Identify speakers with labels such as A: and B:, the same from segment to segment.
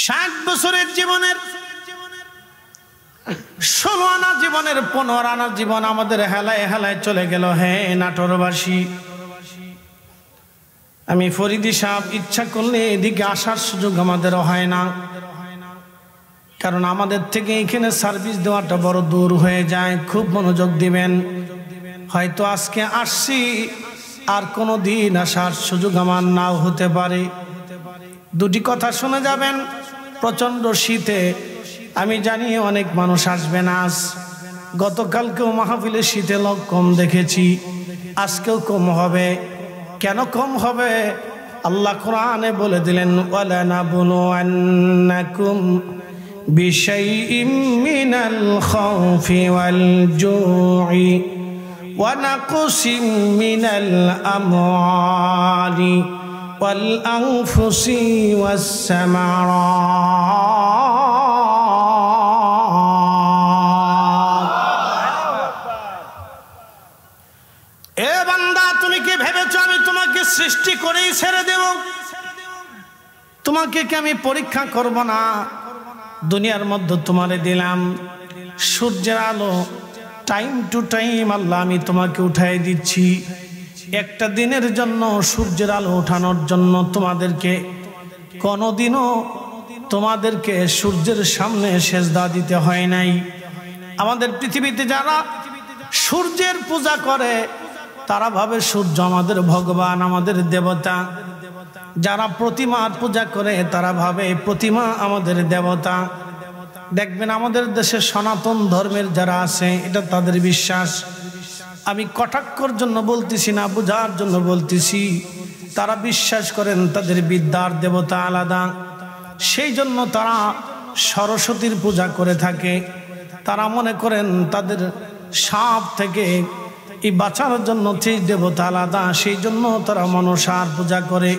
A: 60 বছরের জীবনের 16 আনা জীবনের 15 আনা জীবন আমাদের হেলায় হেলায় চলে গেল। হ্যাঁ নাটোরবাসী, আমি ফরিদি সাহেব ইচ্ছা করলে এদিকে আসার সুযোগ আমাদেরও হয় না, কারণ আমাদের থেকে এখানে সার্ভিস দেওয়াটা বড় দূর হয়ে যায়। খুব মনোযোগ দিবেন, হয়তো আজকে আসছি আর কোনো দিন আসার সুযোগ আমার নাও হতে পারে। দুটি কথা শুনে যাবেন। প্রচণ্ড শীতে আমি জানি অনেক মানুষ আসবে না। আজ গতকালকেও মাহফিলে শীতে লোক কম দেখেছি, আজকেও কম হবে। কেন কম হবে? আল্লাহ কোরআনে বলে দিলেন, ওয়ালানাবলুওয়ান্নাকুম বিশাইইম মিনাল খাউফি ওয়াল জুই ওয়া নাকসিম মিনাল আমওয়ালি ওয়াল আনফুসি ওয়াস সামারাত। এ বান্দা, তুমি কি ভেবেছো আমি তোমাকে সৃষ্টি করেই ছেড়ে দেব? তোমাকে কি আমি পরীক্ষা করব না? দুনিয়ার মধ্যে তোমারে দিলাম সূর্যের আলো, টাইম টু টাইম আল্লাহ আমি তোমাকে উঠাই দিচ্ছি। একটা দিনের জন্য সূর্যের আলো ওঠানোর জন্য তোমাদেরকে কোনোদিনও তোমাদেরকে সূর্যের সামনে সেজদা দিতে হয় নাই। আমাদের পৃথিবীতে যারা সূর্যের পূজা করে তারা ভাবে সূর্য আমাদের ভগবান, আমাদের দেবতা। যারা প্রতিমার পূজা করে তারা ভাবে প্রতিমা আমাদের দেবতা। দেখবেন আমাদের দেশে সনাতন ধর্মের যারা আছে এটা তাদের বিশ্বাস। আমি কটাক্ষর জন্য বলতেছি না, বোঝার জন্য বলতেছি। তারা বিশ্বাস করেন তাদের বিদ্যার দেবতা আলাদা, সেই জন্য তারা সরস্বতীর পূজা করে থাকে। তারা মনে করেন তাদের সাপ থেকে এই বাঁচার জন্য সেই দেবতা আলাদা, সেই জন্য তারা মনসার পূজা করে।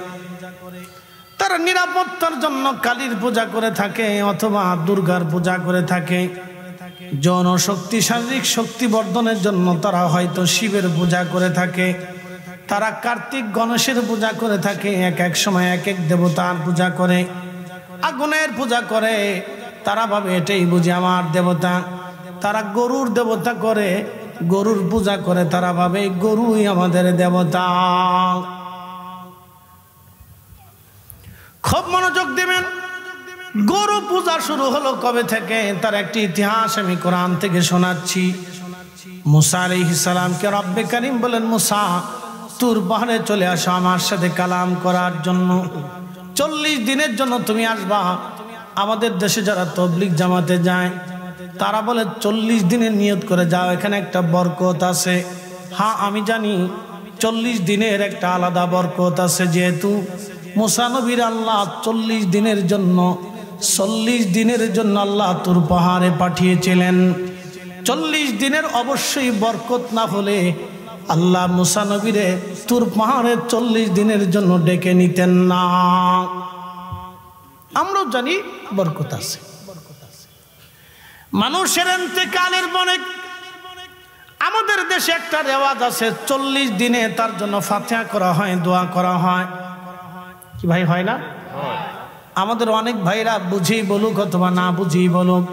A: তারা নিরাপত্তার জন্য কালীর পূজা করে থাকে অথবা দুর্গার পূজা করে থাকে। যৌন শক্তি, শারীরিক শক্তি বর্ধনের জন্য তারা হয়তো শিবের পূজা করে থাকে। তারা কার্তিক গণেশের পূজা করে থাকে। এক এক সময় এক এক দেবতার পূজা করে, আগুনের পূজা করে। তারা ভাবে এটাই বুঝি আমার দেবতা। তারা গরুর দেবতা করে, গরুর পূজা করে। তারা ভাবে গরুই আমাদের দেবতা। খুব মনোযোগ দিবেন। গরু পূজা শুরু হলো কবে থেকে তার একটি ইতিহাস আমি কোরআন থেকে শোনাচ্ছি। মুসা আলাইহিস সালামকে রব্বে কারীম বলেন, মুসা তুর পাহাড়ে চলে আসো আমার সাথে কালাম করার জন্য। 40 দিনের জন্য তুমি আসবা। আমাদের দেশে যারা তবলিগ জামাতে যায় তারা বলে 40 দিনের নিয়ত করে যাও, এখানে একটা বরকত আছে। হ্যাঁ আমি জানি 40 দিনের একটা আলাদা বরকত আছে, যেহেতু মুসা নবীর আল্লাহ 40 দিনের জন্য আল্লাহ তুর পাহাড়ে পাঠিয়েছিলেন। 40 দিনের অবশ্যই বরকত না হলে আল্লাহ মুসা নবীরে তুর পাহাড়ে 40 দিনের জন্য ডেকে নিতেন না। আমরাও জানি বরকত আছে। মানুষের ইন্তেকালের পরে আমাদের দেশে একটা রেওয়াজ আছে, 40 দিনে তার জন্য ফাতিহা করা হয়, দোয়া করা হয়। কি ভাই হয় না? আমাদের অনেক ভাইরা বুঝেই বলুক অথবা না বুঝেই বলুক,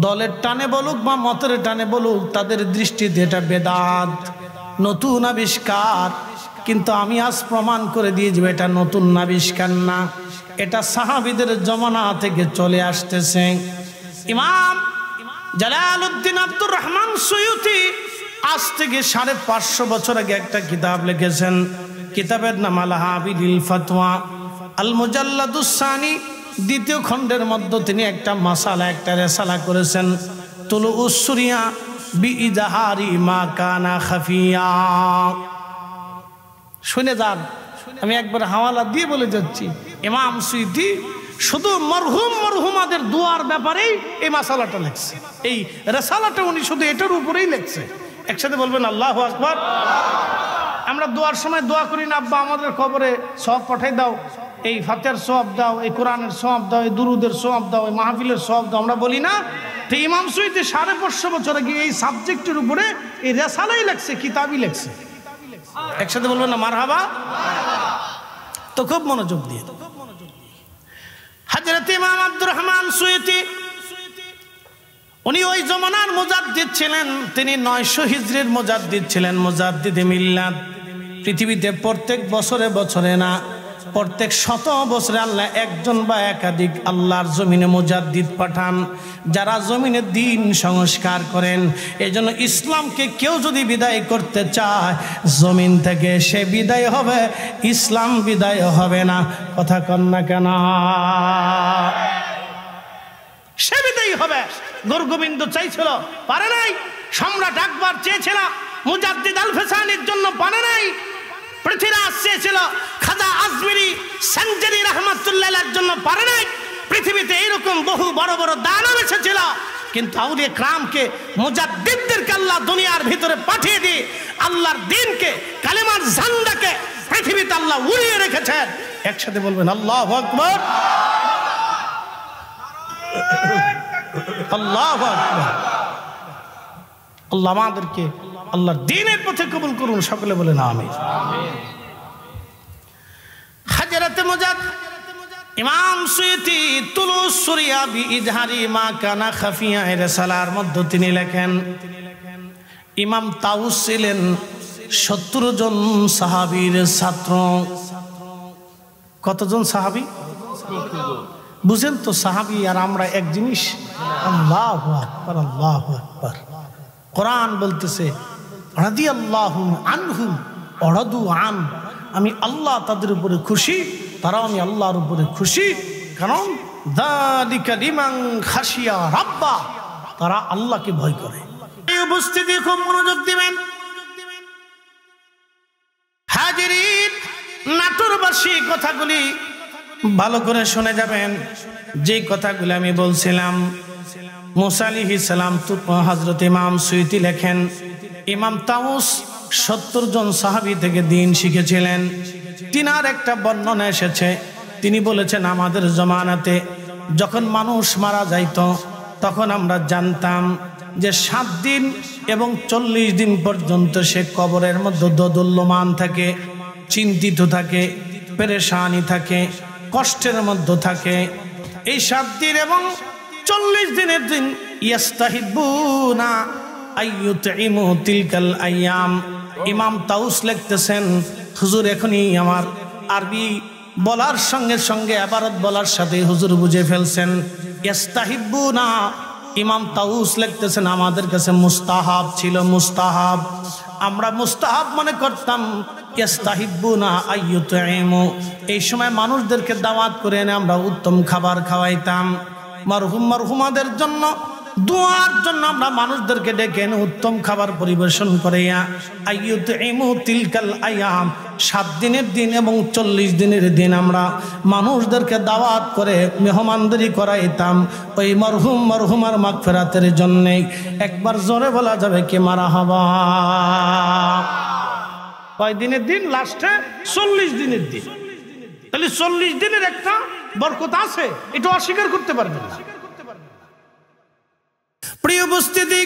A: দলের টানে বলুক বা মতের টানে বলুক, তাদের দৃষ্টিতে এটা বেদাত, নতুন আবিষ্কার। কিন্তু আমি আজ প্রমাণ করে দিয়ে যাব এটা নতুন আবিষ্কার না, এটা সাহাবীদের জমানা থেকে চলে আসতেছে। ইমাম জালালউদ্দিন আব্দুর রহমান সুয়ুতি আজ থেকে 550 বছর আগে একটা কিতাব লিখেছেন। কিতাবের নাম আল হাবিলিল ফাতওয়া আল মুজাল্লাদুস সানি, 2য় খণ্ডের মধ্যে তিনি একটা মাসালা, একটা রেসালা করেছেন, তুলু উসুরিয়া বিইজাহারি মা কানা খাফিয়া। শুনে যান, আমি একবার হাওয়ালা দিয়ে বলে যাচ্ছি। ইমাম সুয়ুতি শুধু মরহুমাদের দোয়ার ব্যাপারেই এই মাসালাটা লিখছে, এই রেসালাটা উনি শুধু এটার উপরেই লিখছে। একসাথে বলবেন আল্লাহু আকবার। আমরা দোয়ার সময় দোয়া করি না, আব্বা আমাদের কবরে সওয়াব পাঠাই দাও, এই ফাতিহার সওয়াব দাও, এই কোরআনের সওয়াব দাও, এই দুরুদের সওয়াব দাও, এই মাহফিলের সওয়াব দাও, আমরা বলি না? তো ইমাম সুয়ুতি 550 বছর আগে এই সাবজেক্টের উপরে এই রেসালাই লিখছে, কিতাবই লিখছে। একসাথে বলবেন না মারহাবা? তো খুব মনোযোগ দিয়ে হযরত ইমাম আব্দুর রহমান সুয়ুতি উনি ওই জমানার মুজাদ্দিদ ছিলেন। তিনি 900 হিজরির মুজাদ্দিদ ছিলেন, মুজাদ্দিদে মিল্লাত। পৃথিবীতে প্রত্যেক বছরে বছরে না, প্রত্যেক 100 বছরে আল্লাহ একজন বা একাধিক আল্লাহর জমিনে মুজাদ্দিদ পাঠান, যারা জমিনে দিন সংস্কার করেন। এজন্য ইসলামকে কেউ যদি বিদায় করতে চায় জমিন থেকে, সে বিদায় হবে, ইসলাম বিদায় হবে না। কথা কন না কেন? সে বিদায় হবে। গোবিন্দ চাইছিল, পারে নাই। সম্রাট আকবর চেয়েছিল মুজাদ্দিদ আল ফেসানির জন্য, পারে নাই। পৃথ্বীরাজ চেয়েছিল খাজা আজমিরি সঞ্জরি রহমাতুল্লাহর জন্য, পারে নাই। পৃথিবীতে এইরকম বহু বড় বড় দানব এসেছিল, কিন্তু আউলিয়া کرامকে মুজাদ্দিদদেরকে আল্লাহ দুনিয়ার ভিতরে পাঠিয়ে দিয়ে আল্লাহর দ্বীনকে, কালেমার ঝান্ডাকে পৃথিবীতে আল্লাহ উড়িয়ে রেখেছেন। একসাথে বলবেন আল্লাহু আকবার, আল্লাহু আকবার। আল্লাহ আমাদেরকে আল্লাহর দ্বীনের পথে কবুল করুন, সকলে বলেন আমিন। হযরত মুজাদ্দিদ ইমাম সুয়ুতি তুলুস সুরিয়া বিইজহারি মা কানা খাফিয়া রিসালার মধ্যে তিনি লেখেন, ইমাম তাউস ছিলেন 70 জন সাহাবীর ছাত্র। কতজন সাহাবী? বুঝেন তো, সাহাবী আর আমরা এক জিনিস। আল্লাহু আকবার, আল্লাহু আকবার। কোরআন বলতেছে রাদিয়াল্লাহু আনহুম ওয়া রাদু আন, আমি আল্লাহ তাদের উপরে খুশি, তারাও আমি আল্লাহর উপরে খুশি। কারণ যালিকা লিমান খাশিয়া রাব্বা, তারা আল্লাহকে ভয় করে। এই উপস্থিতি খুব মনোযোগ দিবেন। হাজিরিন, নাটোরবাসী কথাগুলি ভালো করে শুনে যাবেন। যে কথাগুলো আমি বলছিলাম, মুসা আলাইহিস সালাম তো হযরত ইমাম সুয়ুতি লেখেন, ইমাম তাউস 70 জন সাহাবী থেকে দ্বীন শিখেছিলেন। তিনার একটা বর্ণনা এসেছে, তিনি বলেছেন আমাদের জমানাতে যখন মানুষ মারা যাইত তখন আমরা জানতাম যে 7 দিন এবং 40 দিন পর্যন্ত সে কবরের মধ্যে দোদুল্যমান থাকে, চিন্তিত থাকে, পেরেশানি থাকে, কষ্টের মধ্যে থাকে। এই 7 দিন এবং 40 দিনের দিন ইয়াস্তাহিবুনা আইয়ুতইমু তিলকাল আইয়াম। ইমাম তাউস লিখতেছেন, হুজুর এখনই আমার আরবি বলার সঙ্গে সঙ্গে ইবারত বলার সাথে হুজুর বুঝে ফেলছেন। ইয়াস্তাহিবুনা, ইমাম তাউস লিখতেছেন আমাদের কাছে মুস্তাহাব ছিল, মুস্তাহাব। আমরা মুস্তাহাব মনে করতাম। ইয়াস্তাহিবুনা আইয়ুতইমু, এই সময় মানুষদেরকে দাওয়াত করে এনে আমরা উত্তম খাবার খাওয়াইতাম। মারহুম মারহুমাদের জন্য দোয়ার জন্য আমরা মানুষদেরকে ডেকে এনে উত্তম খাবার পরিবেশন করাইয়া আইয়ুতইমু তিলকাল আয়াম, 7 দিনের দিন এবং 40 দিনের দিন আমরা মানুষদেরকে দাওয়াত করে মেহমানদারি করাইতাম ওই মারহুম মারহুমার মাগফিরাতের জন্য। একবার জোরে বলা যাবে কি মারহাবা? কয় দিনের দিন? লাস্টে 40 দিনের দিন। তাহলে 40 দিনের একটা বরকত আছে, এটা অস্বীকার করতে পারবেন না। প্রিয় উপস্থিতি,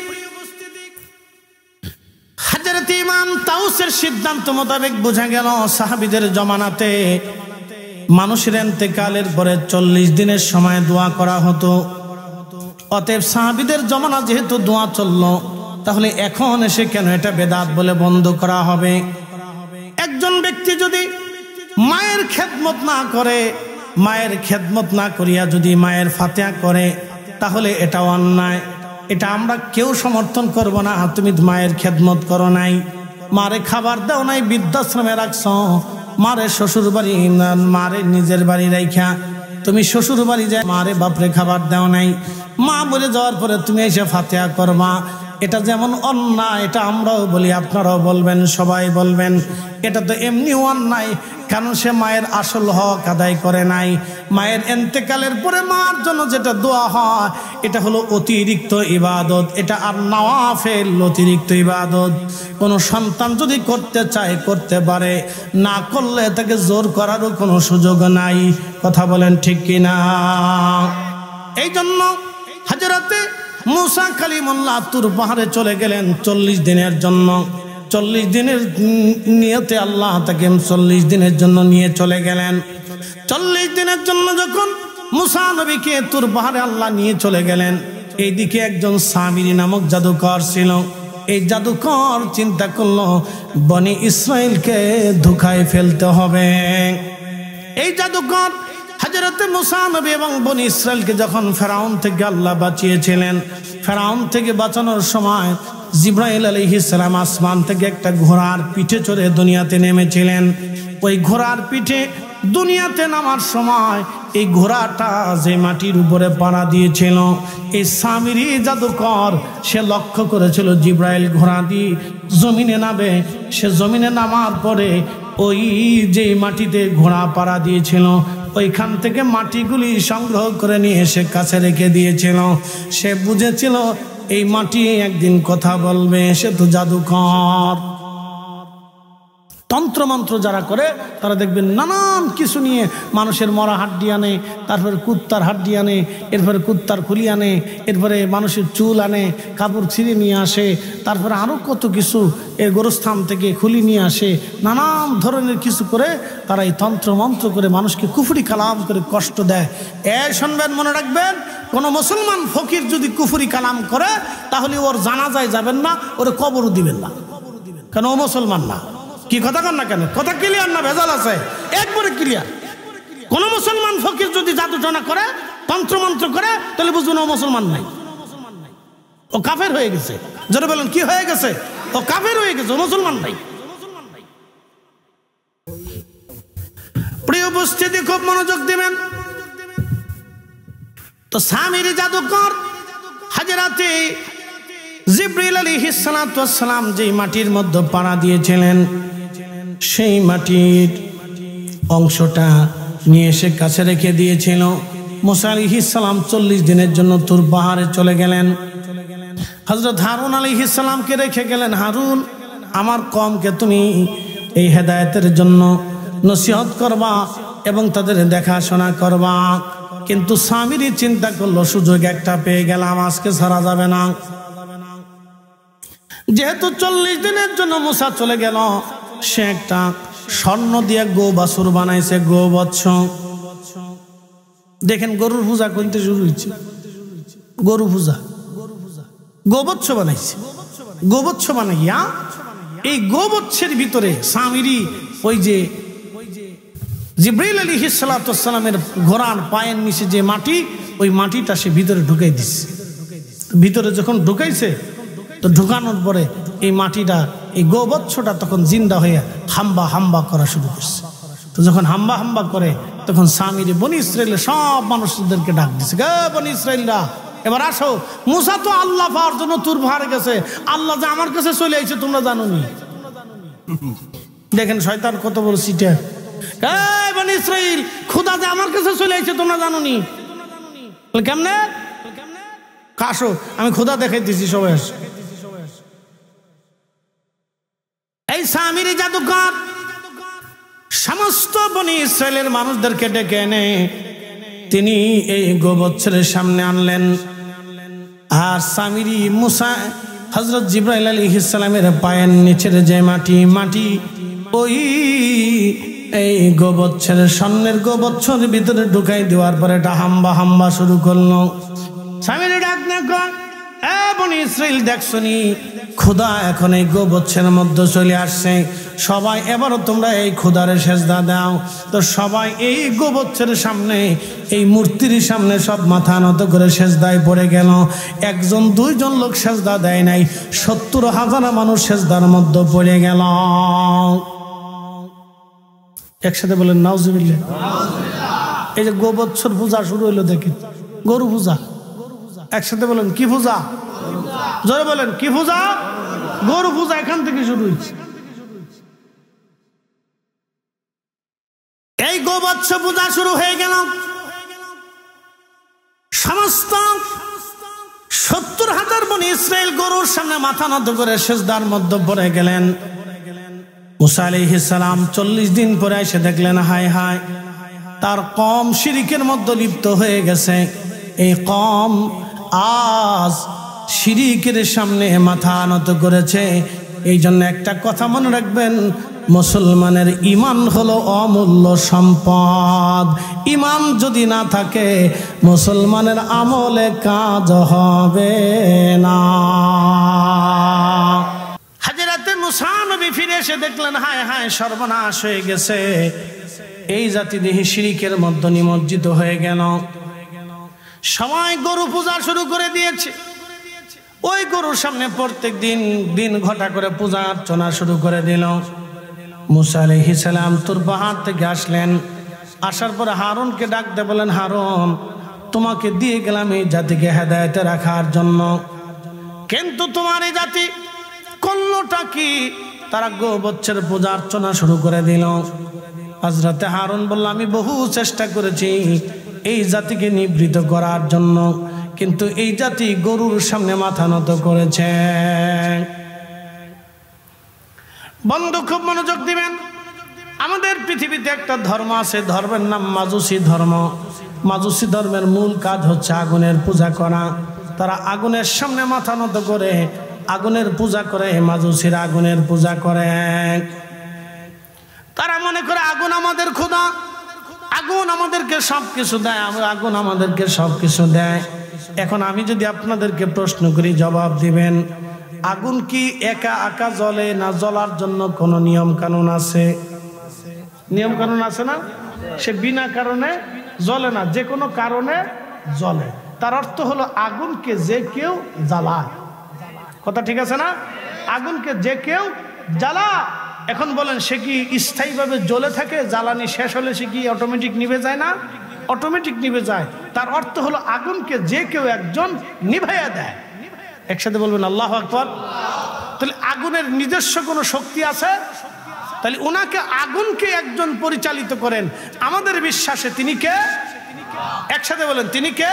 A: হযরত ইমাম তাউসের সিদ্ধান্ত মোতাবেক বোঝা গেল সাহাবীদের জমানাতে মানুষের ইন্তেকালের পরে 40 দিনের সময় দোয়া করা হতো। অতএব সাহাবীদের জমানা যেহেতু দোয়া চললো, তাহলে এখন এসে কেন এটা বেদাত বলে বন্ধ করা হবে? একজন ব্যক্তি যদি মায়ের খেদমত না করে, মায়ের খেদমত না করিয়া যদি মায়ের ফাতিহা করে, তাহলে এটা অন্যায়। এটা আমরা কেউ সমর্থন করব না। তুমি মায়ের খেদমত করো নাই, মারে খাবার দাও নাই, বৃদ্ধাশ্রমে রাখছ, মারে শ্বশুর বাড়ি, মারে নিজের বাড়ি রাইখা তুমি শ্বশুর বাড়ি যায় মারে বাপরে খাবার দাও নাই, মা বলে যাওয়ার পরে তুমি এসে ফাতিহা করবা, এটা যেমন অন্যায়, এটা আমরাও বলি, আপনারাও বলবেন, সবাই বলবেন। এটা তো এমনি অন্যায়, কারণ সে মায়ের আসল হক আদায় করে নাই। মায়ের ইন্তেকালের পরে মার জন্য যেটা দোয়া হয় এটা হলো অতিরিক্ত ইবাদত, এটা আর নওয়াফিল অতিরিক্ত ইবাদত। কোনো সন্তান যদি করতে চায় করতে পারে, না করলে তাকে জোর করারও কোনো সুযোগ নাই। কথা বলেন ঠিক কিনা? এই জন্য হযরতে মুসা কালিমুল্লাহ তুর পাহাড়ে চলে গেলেন 40 দিনের জন্য। 40 দিনের নিয়তে আল্লাহ তাকে 40 দিনের জন্য নিয়ে চলে গেলেন। 40 দিনের জন্য যখন মুসা নবীকে তুর পাহাড়ে আল্লাহ নিয়ে চলে গেলেন। এইদিকে একজন সামিরি নামক জাদুকর ছিল। এই জাদুকর চিন্তা করলো বনি ইসরাইলকে ধোঁকায় ফেলতে হবে। এই জাদুকর হযরত মুসা নবী এবং বনি ইসরাইলকে যখন ফেরাউন থেকে আল্লাহ বাঁচিয়েছিলেন, ফেরাউন থেকে বাঁচানোর সময় জিবরাইল আলাইহিস সালাম আসমান থেকে একটা ঘোড়ার পিঠে চড়ে দুনিয়াতে নেমেছিলেন। ওই ঘোড়ার পিঠে দুনিয়াতে নামার সময় এই ঘোড়াটা যে মাটির উপরে পাড়া দিয়েছিল, এই সামিরি জাদুকর সে লক্ষ্য করেছিল জিবরাইল ঘোড়া দিয়ে জমিনে নামে। সে জমিনে নামার পরে ওই যে মাটিতে ঘোড়া পাড়া দিয়েছিল ওইখান থেকে মাটিগুলি সংগ্রহ করে নিয়ে এসে কাছে রেখে দিয়েছিল। সে বুঝেছিল এই মাটি একদিন কথা বলবে। সে তো জাদুকর। তন্ত্রমন্ত্র যারা করে তারা দেখবেন নানান কিছু নিয়ে মানুষের মরা হাড্ডি আনে, তারপরে কুত্তার হাড্ডি আনে, এরপরে কুত্তার খুলি আনে, এরপরে মানুষের চুল আনে, কাপড় ছিঁড়ে নিয়ে আসে, তারপরে আরও কত কিছু এর গোরস্থান থেকে খুলি নিয়ে আসে। নানান ধরনের কিছু করে তারা এই তন্ত্রমন্ত্র করে মানুষকে কুফরি কালাম করে কষ্ট দেয়। শুনবেন, মনে রাখবেন, কোনো মুসলমান ফকির যদি কুফরি কালাম করে তাহলে ওর জানাজায় যাবেন না, ওরে কবরও দিবেন না, কেন ও মুসলমান না। কি কথা কন না কেন? কথা ক্লিয়ার না ভেজাল আছে? একবারে ক্লিয়ার। কোন মুসলমান ফকির যদি জাদুটনা করে, তন্ত্রমন্ত্র করে, তাহলে বুঝুন ও মুসলমান নাই, ও কাফের হয়ে গেছে। যারা বলেন কি হয়ে গেছে? ও কাফের হয়ে গেছে, ও মুসলমান নাই। প্রিয় উপস্থিতি, খুব মনোযোগ দিবেন। তো সামিরি জাদুকর হযরতে জিবরিল আলাইহিস সালাতু ওয়াস সালাম যেই মাটির মধ্যে পাড়া দিয়েছিলেন, সেই মাটির অংশটা নিয়ে এসে কাছে রেখে দিয়েছিল। মুসা আলাইহিস সালাম 40 দিনের জন্য তুর পাহাড়ে চলে গেলেন। হযরত হারুন আলাইহিস সালামকে রেখে গেলেন, হারুন আমার কওমকে তুমি এই হেদায়েতের জন্য নসিহত করবা এবং তাদের দেখাশোনা করবা। কিন্তু সামিরি চিন্তা করলো সুযোগ একটা পেয়ে গেলাম, আজকে ছাড়া যাবে না। যেহেতু 40 দিনের জন্য মুসা চলে গেল, সে একটা স্বর্ণ দিয়ে গো বাছুর বানাইছে, গো বৎস। দেখেন গরুর পূজা করতে শুরু হয়েছে, গরু পূজা, গোবৎস বানাইছে। গোবৎস বানাইয়া এই গোবৎসের ভিতরে সামিরি ওই যে জিবরাইল আলাইহিস সালাতু ওয়াস সালামের ঘোড়ার পায়ের নিচে যে মাটি, ওই মাটিটা সে ভিতরে ঢুকাই দিচ্ছে। ভিতরে যখন ঢুকাইছে, তো ঢুকানোর পরে এই মাটিটা, এই গোবৎসটা তখন জিন্দা হয়ে হাম্বা হাম্বা করা শুরু করছে। তো যখন হাম্বা হাম্বা করে, তখন সামিরি বনি ইসরাইলের সব মানুষদেরকে ডাক দিচ্ছে, গে বনি ইসরাইলরা এবার আসো, মুসা তো আল্লাহ পাওয়ার জন্য তুর পাহাড়ে গেছে, আল্লাহ যে আমার কাছে চলে আইছে তোমরা জানো নি। দেখেন শয়তান কত বড় সিটা। এই বনি ইসরাইল, খোদা যে আমার কাছে চলে আইছে তোমরা জানো নি। কেমনে? কাশো, আমি খোদা দেখাই দিছি, সবাই আসো। এই সামিরি জাদুকর সমস্ত বনি ইসরাইলের মানুষদেরকে ডেকে এনে তিনি এই গোবৎসের সামনে আনলেন। আর সামিরি মুসা হযরত জিবরাইল আলাইহিস সালামের পায়ের নিচের যে মাটি, ওই এই গোবৎসের স্বর্ণের গোবৎসের ভিতরে ঢুকাই দেওয়ার পরে এটা হাম্বা হাম্বা শুরু করলো। সামিরি ডাক না কর, এ বনি ইসরাইল দেখছনি, খোদা এখন এই গোবৎসের মধ্যে চলে আসছে, সবাই এবারও তোমরা এই খোদারে সেজদা দাও। তো সবাই এই গোবৎসের সামনে, এই মূর্তির সামনে সব মাথা নত করে সেজদায় পড়ে গেল। একজন দুইজন লোক সেজদা দেয় নাই, 70,000 মানুষ সেজদার মধ্যে পড়ে গেল। একসাথে বলেন নাউজুবিল্লাহ। এই যে গোবৎসর পূজা শুরু হইলো, দেখেন গরু পূজা। একসাথে বলেন কি পূজা? জোরে বলেন কি পূজা? গরু পূজা এখান থেকে শুরু হয়েছে। এই গোবৎস পূজা শুরু হয়ে গেল। সমস্ত 70,000 বনি ইসরাইল গরুর সামনে মাথা নত করে সেজদার মধ্যে পড়ে গেলেন। মুসা আলাইহিস সালাম 40 দিন পরে এসে দেখলেন, হায় হায়, তার কওম শিরকের মধ্যে লিপ্ত হয়ে গেছে। এই কওম আজ শিরকের সামনে মাথা নত করেছে। এই জন্য একটা কথা মনে রাখবেন, মুসলমানের ঈমান হলো অমূল্য সম্পদ। ঈমান যদি না থাকে মুসলমানের আমলে কাজ হবে না। হযরতে মুসা নবী ফিরে এসে দেখলেন হায় হায় সর্বনাশ হয়ে গেছে, এই জাতি দেহি শিরকের মধ্যে নিমজ্জিত হয়ে গেল। সবাই গরু পূজা শুরু করে দিয়েছে। ওই গরুর সামনে প্রত্যেক দিন দিন ঘটা করে পূজা অর্চনা শুরু করে দিল। মুসা আলাইহিস সালাম তুর পাহাড় থেকে আসলেন। আসার পরে হারুনকে ডাকতে বলেন, হারুন, তোমাকে দিয়ে গেলাম এই জাতিকে হেদায়েতে রাখার জন্য, কিন্তু তোমার এই জাতি করলোটা কি? তারা গোবৎসের পূজা অর্চনা শুরু করে দিল। হযরতে হারুন বলল, আমি বহু চেষ্টা করেছি এই জাতিকে নিবৃত করার জন্য, কিন্তু এই জাতি গরুর সামনে মাথা নত করেছে। বন্ধু খুব মনোযোগ দিবেন। আমাদের পৃথিবীতে একটা ধর্ম আছে, ধর্মের নাম মাজুসি ধর্ম। মাজুসি ধর্মের মূল কাজ হচ্ছে আগুনের পূজা করা। তারা আগুনের সামনে মাথা নত করে আগুনের পূজা করে। মাজুসিরা আগুনের পূজা করে। তারা মনে করে আগুন আমাদের খোদা, আগুন আমাদেরকে সবকিছু দেয়, আগুন আমাদেরকে সবকিছু দেয়। এখন আমি যদি আপনাদেরকে প্রশ্ন করি, জবাব দিবেন। আগুন কি একা একা জ্বলে, না জ্বলার জন্য কোনো নিয়ম কানুন আছে? নিয়ম কানুন আছে না? সে বিনা কারণে জ্বলে না, যে কোনো কারণে জ্বলে। তার অর্থ হলো আগুনকে যে কেউ জ্বালায়। কথা ঠিক আছে না? আগুনকে যে কেউ জ্বালা। এখন বলেন, সে কি স্থায়ীভাবে জ্বলে থাকে? জ্বালানি শেষ হলে সে কি অটোমেটিক নিভে যায় না? অটোমেটিক নিভে যায়। তার অর্থ হলো আগুনকে যে কেউ একজন নিভাইয়া দেয়। একসাথে বলবেন আল্লাহু আকবার। তাহলে আগুনের নিজস্ব কোনো শক্তি আছে? তাহলে ওনাকে আগুনকে একজন পরিচালিত করেন। আমাদের বিশ্বাসে তিনি কে? একসাথে বলেন, তিনি কে?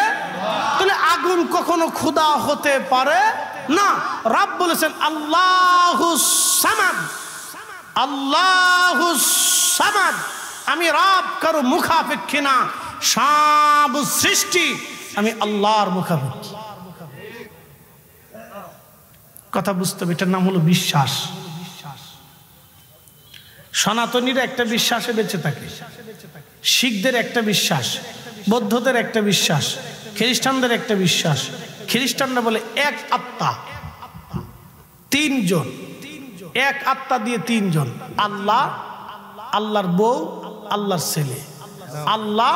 A: তাহলে আগুন কখনো খোদা হতে পারে না। রব বলেছেন আল্লাহুস সামাদ, আল্লাহুস সামাদ। আমি রব কারো মুখাপেক্ষী না, সব সৃষ্টি আমি আল্লাহর মুখাপেক্ষী। কথা বুঝতে হবে, এটার নাম হলো বিশ্বাস। সনাতনীরা একটা বিশ্বাসে বেঁচে থাকে, শিখদের একটা বিশ্বাস, বৌদ্ধদের একটা বিশ্বাস, খ্রিস্টানদের একটা বিশ্বাস। খ্রিস্টানরা বলে এক আত্মা, তিনজন, এক আত্মা দিয়ে তিনজন। আল্লাহ, আল্লাহর বউ, আল্লাহর ছেলে। আল্লাহ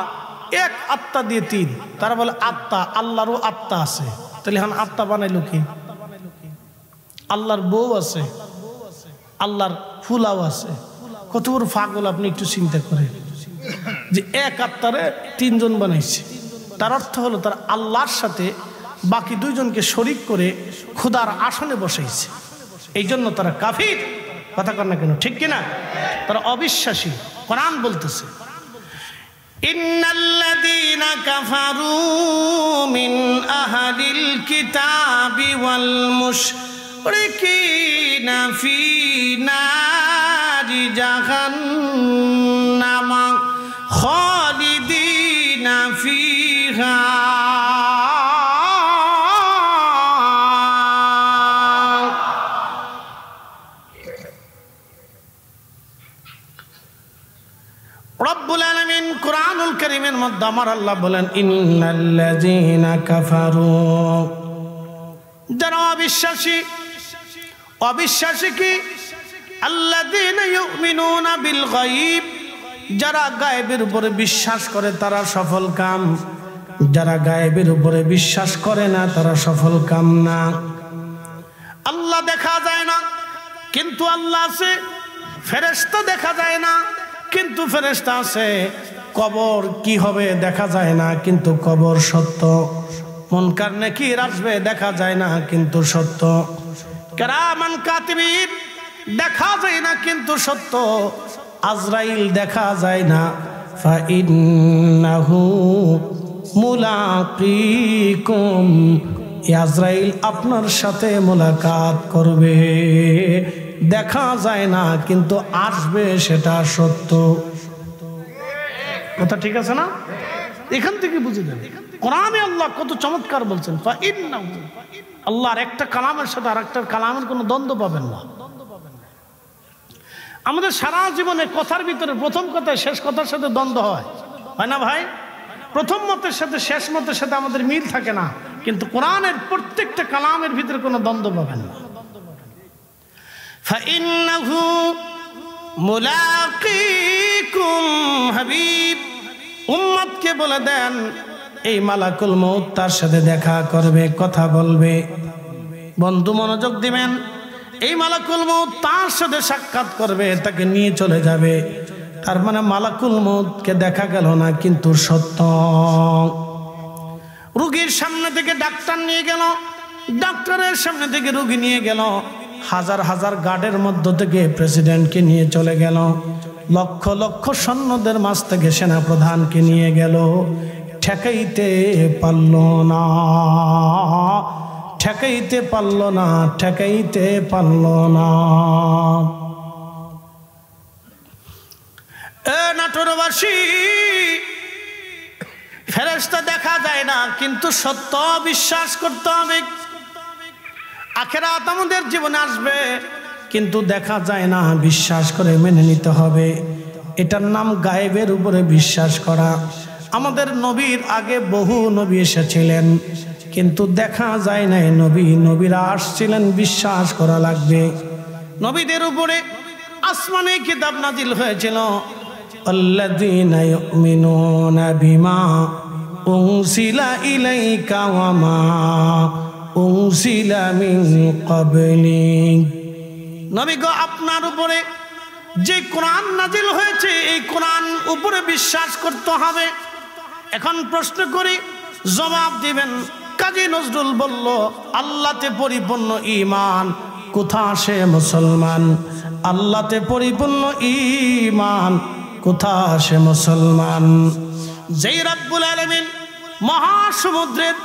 A: এক আত্মা দিয়ে তিন। তারা বলে আত্মা, আল্লাহরও আত্মা আছে। তাহলে এখন আত্মা বানাইলো কি? আল্লাহর বউ আছে, আল্লাহর ফুলাও আছে। কত বড় পাগল আপনি একটু চিন্তা করেন, যে এক আত্মারে তিনজন বানাইছে। তার অর্থ হলো তারা আল্লাহর সাথে বাকি দুইজনকে শরিক করে খোদার আসনে বসাইছে। এই জন্য তারা কাফির। কথা কর না কেন, ঠিক কিনা? তারা অবিশ্বাসী। কোরআন বলতেছে, ইন্নাল্লাযীনা কাফারু মিন আহলিল কিতাবি ওয়াল মুশরিকিনা ফী নারি জাহান্নাম খালিদিনা ফীহা রব্বুল আলামিন কুরআনুল কারীমের মধ্যে আমার আল্লাহ বলেন, ইন্নাল্লাযীনা কাফারু, যারা অবিশ্বাসী। অবিশ্বাসী কি? আল্লাযীনা ইউমিনুনা বিল গায়ব, যারা গায়েবের উপরে বিশ্বাস করে তারা সফল কাম। যারা গায়েবের উপরে বিশ্বাস করে না তারা সফল কাম না। আল্লাহ দেখা যায় না কিন্তু আল্লাহ আছে। ফেরেশতা দেখা যায় না কিন্তু ফেরেশতা আছে। কবর কি হবে দেখা যায় না কিন্তু কবর সত্য। মুনকার নাকির আসবে দেখা যায় না কিন্তু সত্য। কিরামান কাতিবিন দেখা যায় না কিন্তু সত্য। আজরাইল দেখা যায় না, ফা ইন্নাহু মুলাকিকুম, আজরাইল আপনার সাথে মোলাকাত করবে। দেখা যায় না কিন্তু আসবে, সেটা সত্য। কথা ঠিক আছে না? এখান থেকে বুঝে যাবে কোরআনে আল্লাহ কত চমৎকার বলছেন। ফা ইন্নাহু, আল্লাহর একটা কালামের সাথে আর একটা কালামের কোনো দ্বন্দ্ব পাবেন না। আমাদের সারা জীবনে কথার ভিতরে প্রথম কথা শেষ কথার সাথে দ্বন্দ্ব হয় না ভাই? প্রথম মতের সাথে শেষ মতের সাথে আমাদের মিল থাকে না, কিন্তু কোরআনের প্রত্যেকটা কালামের ভিতরে কোনো দ্বন্দ্ব পাবেন না। ফাইন্নাহু মুলাকিকুম হাবিব, উম্মতকে বলে দেন এই মালাকুল মউত তার সাথে দেখা করবে, কথা বলবে। বন্ধু মনোযোগ দিবেন, এই মালাকুল মউত তার সাথে সাক্ষাৎ করবে, তাকে নিয়ে চলে যাবে। তার মানে মালাকুল মউতকে দেখা গেল না, কিন্তু সত্য। রোগীর সামনে থেকে ডাক্তার নিয়ে গেল, ডাক্তারের সামনে থেকে রোগী নিয়ে গেল, হাজার হাজার গার্ডের মধ্য থেকে প্রেসিডেন্টকে নিয়ে চলে গেল, লক্ষ লক্ষ সৈন্যদের মাঝ থেকে সেনাপ্রধানকে নিয়ে গেল, ঠেকাইতে পারল না, ঠেকাইতে পারল না, ঠেকাইতে পারল না। নাটোরবাসী, ফেরেশতা দেখা যায় না, কিন্তু সত্য বিশ্বাস করতে হবে। আখিরাত আমাদের জীবনে আসবে, কিন্তু দেখা যায় না, বিশ্বাস করে মেনে নিতে হবে। এটার নাম গায়েবের উপরে বিশ্বাস করা। আমাদের নবীর আগে বহু নবী এসেছিলেন, কিন্তু দেখা যায় নাই নবীরা আসছিলেন, বিশ্বাস করা লাগবে। নবীদের উপরে আসমানে কিতাব নাজিল হয়েছিল, আল্লাযীনা ইউমিনুনা বিমা উনসিলা ইলাইকা ওয়া মা উনসিলা মিন ক্বাবলিক। নবী গো, আপনার উপরে যে কোরআন নাজিল হয়েছে এই কোরআন উপরে বিশ্বাস করতে হবে। এখন প্রশ্ন করি, জবাব দিবেন। কাজী নজরুল বলল, আল্লাহতে পরিপূর্ণ ঈমান কোথা আসে মুসলমান? আল্লাহতে পরিপূর্ণ ঈমান কোথা আসে মুসলমান? যেই রব্বুল আলামিন মহাসমুদ্রের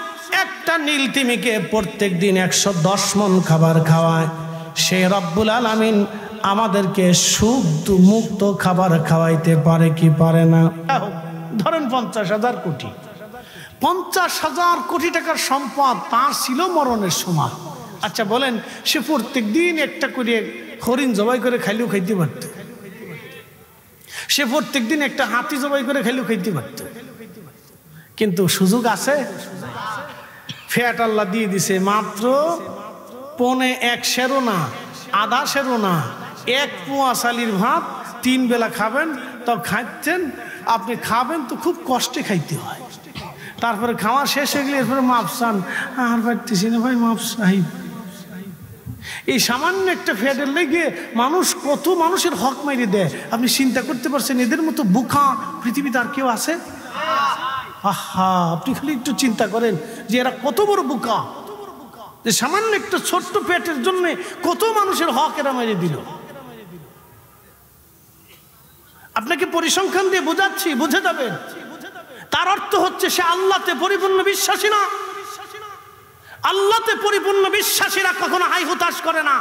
A: একটা নীল তিমিকে প্রত্যেক দিন 110 মণ খাবার খাওয়ায়, সেই রব্বুল আলামিন আমাদেরকে শুদ্ধ মুক্ত খাবার খাওয়াইতে পারে কি পারে না? ধরেন 50,000 কোটি, 50,000 কোটি টাকার সম্পদ তার ছিল মরণের সময়। আচ্ছা বলেন, সে প্রত্যেক দিন একটা করে হরিণ জবাই করে খাইলেও খাইতে পারত, সে প্রত্যেক দিন একটা হাতি জবাই করে খাইলেও খাইতে পারত, কিন্তু সুযোগ আছে? ফ্যাট আল্লাহ দিয়ে দিছে মাত্র 1.25 সেরও না, আধা সেরও না, 1 পোয়া চালির ভাত 3 বেলা খাবেন, তাও খাচ্ছেন আপনি, খাবেন তো খুব কষ্টে খাইতে হয়। তারপরে খাওয়া শেষ হয়ে গেলে এরপরে মাপ চান, আর পারতেছি না ভাই, মাপ চাই। এই সামান্য একটা ফ্যাটের লেগে মানুষ কত মানুষের হক মাইরে দেয়। আপনি চিন্তা করতে পারছেন এদের মতো বুকা পৃথিবীতে আর কেউ আছে? আহা, আপনি খালি একটু চিন্তা করেন যে এরা কত বড় বুকা, যে সামান্য একটা ছোট্ট পেটের জন্য কত মানুষের হক এরা মেরে দিল। আপনাকে পরিসংখ্যান দিয়ে বোঝাচ্ছি, বুঝে যাবেন। তার অর্থ হচ্ছে সে আল্লাহতে পরিপূর্ণ বিশ্বাসী না। আল্লাহতে পরিপূর্ণ বিশ্বাসীরা কখনো হাই হুতাশ করে না।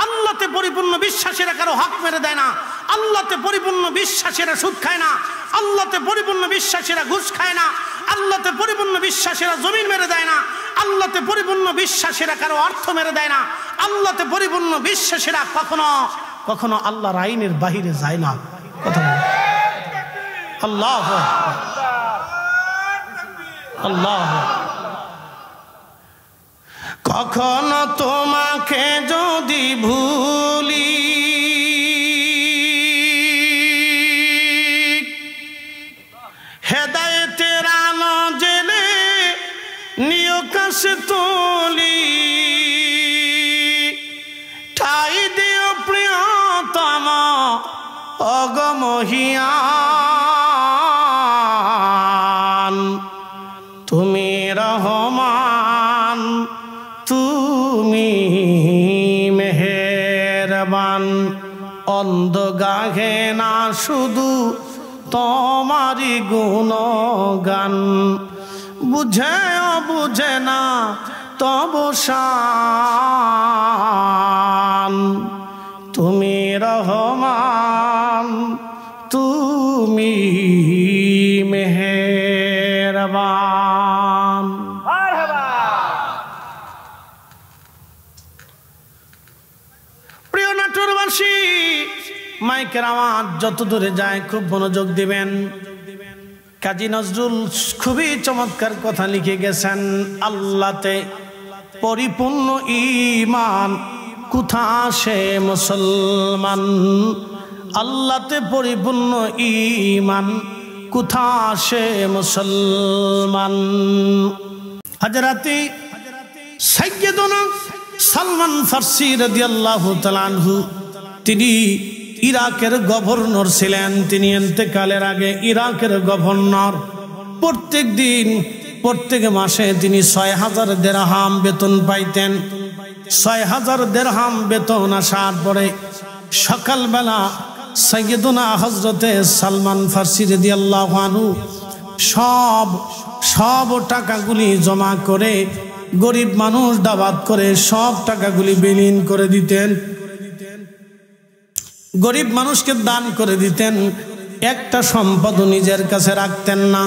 A: আল্লাহতে পরিপূর্ণ বিশ্বাসীরা কারো হক মেরে দেয় না। আল্লাহতে পরিপূর্ণ বিশ্বাসীরা সুদ খায় না। আল্লাহতে পরিপূর্ণ বিশ্বাসীরা ঘুষ খায় না। আল্লাহতে পরিপূর্ণ বিশ্বাসীরা জমিন মেরে দেয় না। আল্লাহতে পরিপূর্ণ বিশ্বাসীরা কারো অর্থ মেরে দেয় না। আল্লাহতে পরিপূর্ণ বিশ্বাসীরা কখনো কখনো আল্লাহর আইনের বাহিরে যায় না। কথা বল, আল্লাহ আল্লাহ। কখনো তোমাকে যদি ভুলি, হেদায়েতের আলো জেলে নিয় কাছে তুলি, ঠাই দিও প্রিয়তম অগমহিয়ান, তুমি রহমান, তুমি মেহেরবান। অন্ধ গাহে না শুধু তোমারি গুণগান, বুঝেও বুঝে না তবু শান, তুমি রহমান, তুমি মেহেরবান। প্রিয় নাটোরবাসী, মাইকের আওয়াজ যত দূরে যায় খুব মনোযোগ দিবেন। কাজী নজরুল খুবই চমৎকার কথা লিখে গেছেন, আল্লাহতে পরিপূর্ণ ঈমান কোথা সে মুসলমান, আল্লাহতে পরিপূর্ণ ঈমান কোথা সে মুসলমান। হযরতে সাইয়্যিদুনা সালমান ফারসি রাদিয়াল্লাহু তাআলা আনহু, তিনি ইরাকের গভর্নর ছিলেন। তিনি ইন্তেকালের আগে ইরাকের গভর্নর প্রত্যেক মাসে তিনি ৬,০০০ দিরহাম বেতন পাইতেন। ৬,০০০ দিরহাম বেতন আসার পরে সকালবেলা সাইয়্যিদুনা হযরতে সালমান ফারসি রাদিয়াল্লাহু আনহু সব টাকাগুলি জমা করে গরিব মানুষ দাওয়াত করে সব টাকাগুলি বিলীন করে দিতেন, গরিব মানুষকে দান করে দিতেন। একটা সম্পদ নিজের কাছে রাখতেন না।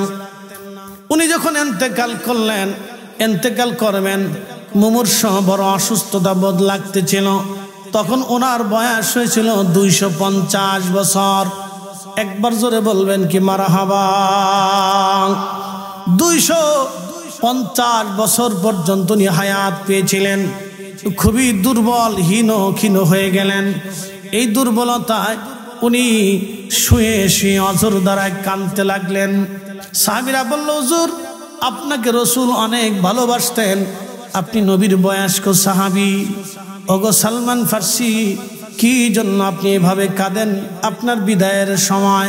A: উনি যখন ইন্তেকাল করবেন, মুমূর্ষ বড় অসুস্থতা বোধ লাগতেছিল। তখন ওনার বয়স হয়েছিল 250 বছর। একবার জোরে বলবেন কি মারহাবা। 250 বছর পর্যন্ত উনি হায়াত পেয়েছিলেন। খুবই দুর্বল ক্ষীণ হয়ে গেলেন। এই দুর্বলতায় উনি শুয়ে অজর দ্বারায় কাঁদতে লাগলেন। সাহাবীরা বলল, হুজুর আপনাকে রাসূল অনেক ভালোবাসতেন, আপনি নবীর বয়স্ক সাহাবী। ওগো সালমান ফারসি, কি জন্য আপনি এভাবে কাঁদেন আপনার বিদায়ের সময়?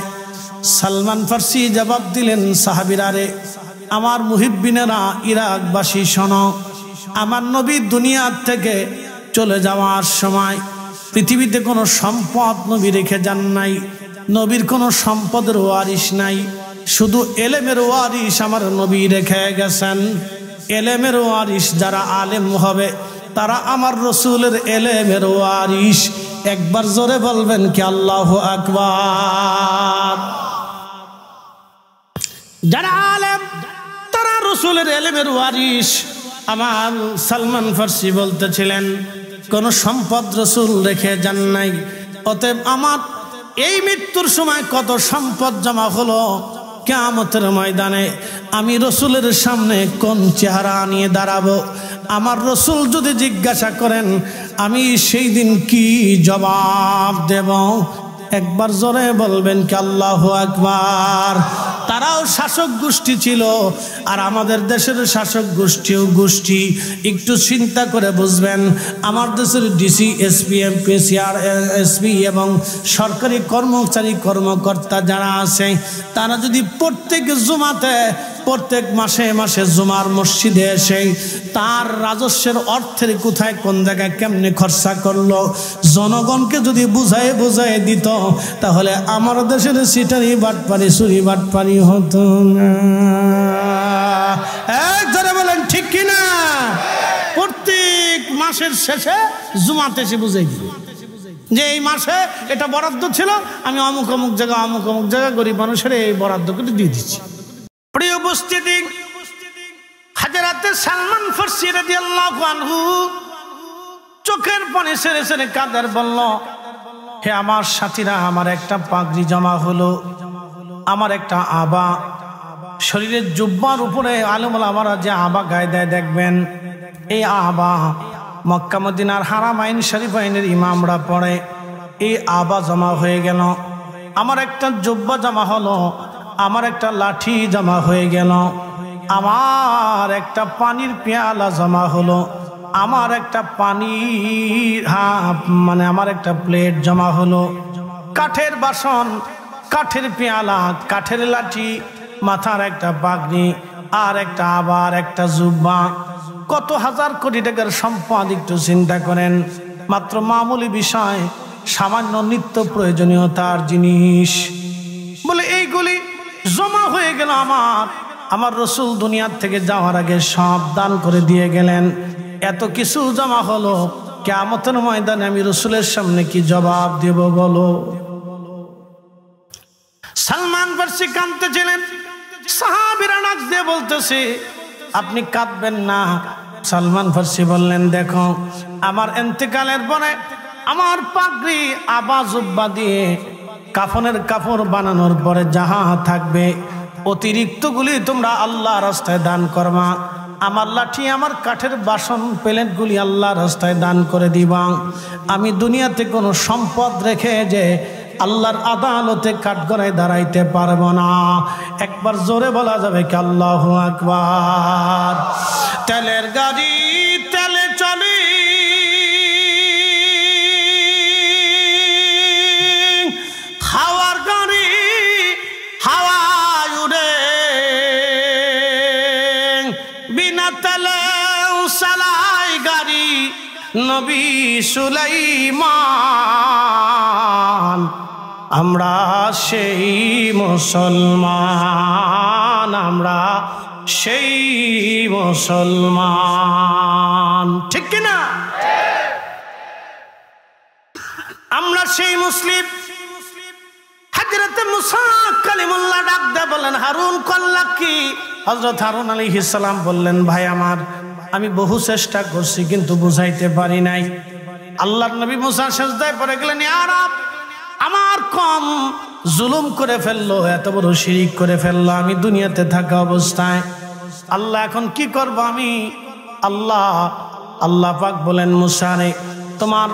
A: সালমান ফারসি জবাব দিলেন, সাহাবীরা রে, আমার মুহিব্বিনেরা, ইরাকবাসী শোনো, আমার নবী দুনিয়ার থেকে চলে যাওয়ার সময় পৃথিবীতে কোনো সম্পদ নবী রেখে যান নাই। নবীর কোনো সম্পদের ওয়ারিশ নাই, শুধু এলেমের ওয়ারিশ আমার নবী রেখে গেছেন। এলেমের ওয়ারিশ যারা আলেম হবে তারা আমার রসুলের এলেমের ওয়ারিশ। একবার জোরে বলবেন কি আল্লাহু আকবার। যারা আলেম তারা রসুলের এলেমের ওয়ারিশ। আমার সালমান ফারসি বলতেছিলেন, কোন সম্পদ রসুল রেখে যান নাই। অতএব আমার এই মৃত্যুর সময় কত সম্পদ জমা হলো, কিয়ামতের ময়দানে আমি রসুলের সামনে কোন চেহারা নিয়ে দাঁড়াবো? আমার রসুল যদি জিজ্ঞাসা করেন আমি সেই দিন কি জবাব দেব? একবার জোরে বলবেন কি আল্লাহু আকবার। তারাও শাসক গোষ্ঠী ছিল, আর আমাদের দেশের শাসক গোষ্ঠী একটু চিন্তা করে বুঝবেন। আমার দেশের ডিসি, এসপি, এমপি, এসপি এবং সরকারি কর্মকর্তা যারা আছে, তারা যদি প্রত্যেক মাসে জুমার মসজিদে এসে তার রাজস্বের অর্থের কোথায় কোন জায়গায় কেমনে খরচা করলো জনগণকে যদি বুঝায় দিত, তাহলে আমার দেশের সিটারি বাটপারি চুরি বাটপারি হতো না। একজনে বলেন ঠিক কিনা? প্রত্যেক মাসের শেষে জুমাতে এসে বুঝাই দিবে যে এই মাসে এটা বরাদ্দ ছিল, আমি অমুক জায়গা গরিব মানুষের এই বরাদ্দ করে দিয়ে দিচ্ছি। প্রিয় উপস্থিতি, হযরতে সালমান ফারসি রাদিয়াল্লাহু আনহু চোখের পানি ছেড়ে কাঁদার বলল, হে আমার সাথীরা, আমার একটা পাগড়ি জমা হলো, আমার একটা আবা, শরীরের জুব্বার উপরে আলেম ওলামারা যে আবা গায়ে দেয় দেখবেন, এই আবা মক্কা মদিনার হারামাইন শরীফাইনের ইমামরা পড়ে। এই আবা জমা হয়ে গেল, আমার একটা জুব্বা জমা হলো, আমার একটা লাঠি জমা হয়ে গেল, আমার একটা পানির পেয়ালা জমা হলো, আমার একটা আমার একটা প্লেট জমা হলো, কাঠের বাসন, কাঠের পেয়ালা, কাঠের লাঠি, মাথার একটা পাগড়ি, আর একটা আবার একটা জুব্বা। কত হাজার কোটি টাকার সম্পদ একটু চিন্তা করেন। মাত্র মামুলি বিষয়, সামান্য নিত্য প্রয়োজনীয়তার জিনিস বলে এইগুলি জমা হয়ে গেল। আমার রসুল দুনিয়ার থেকে যাওয়ার আগে সব দান করে দিয়ে গেলেন। এত কিছু জমা হলো, কিয়ামতের ময়দানে আমি রসুলের সামনে কি জবাব দেব বলো? সালমান ফারসি কাঁদতেছিলেন। সাহাবীরা নাচ দিয়ে বলতেছে, আপনি কাঁদবেন না। সালমান ফারসি বললেন, দেখো আমার ইন্তেকালের পরে আমার পাগড়ি আবা জুব্বা দিয়ে কাফনের কাপড় বানানোর পরে যাহা থাকবে অতিরিক্তগুলি তোমরা আল্লাহ রাস্তায় দান করবা। আমার লাঠি আমার কাঠের বাসন প্লেটগুলি আল্লাহ রাস্তায় দান করে দিবা। আমি দুনিয়াতে কোনো সম্পদ রেখে যে আল্লাহর আদালতে কাঠগড়ায় দাঁড়াইতে পারবো না। একবার জোরে বলা যাবে কি আল্লাহু আকবার। তেলের গাড়ি তেলে চলি, হাওয়ার গাড়ি হাওয়ায় উড়ে, বিনা তেলে চালাই গাড়ি নবী সুলাইমান। আমরা সেই মুসলমান, আমরা সেই মুসলমান, ঠিক কিনা? আমরা সেই মুসলিম। হযরত মুসা কালিমুল্লাহ ডাক দিয়ে বলেন, হারুন কল্লা কি? হযরত হারুন আলাইহিস সালাম বললেন, ভাই আমার, আমি বহু চেষ্টা করছি কিন্তু বুঝাইতে পারি নাই। আল্লাহর নবী মুসা সিজদায় পড়ে গেলেন, ইয়া রব, আমার কম জুলুম করে ফেললো, এত বড় শিরিক করে ফেললো আমি দুনিয়াতে থাকা অবস্থায়। আল্লাহ এখন কি করব আমি? আল্লাহ পাক বলেন, মুসা রে, তোমার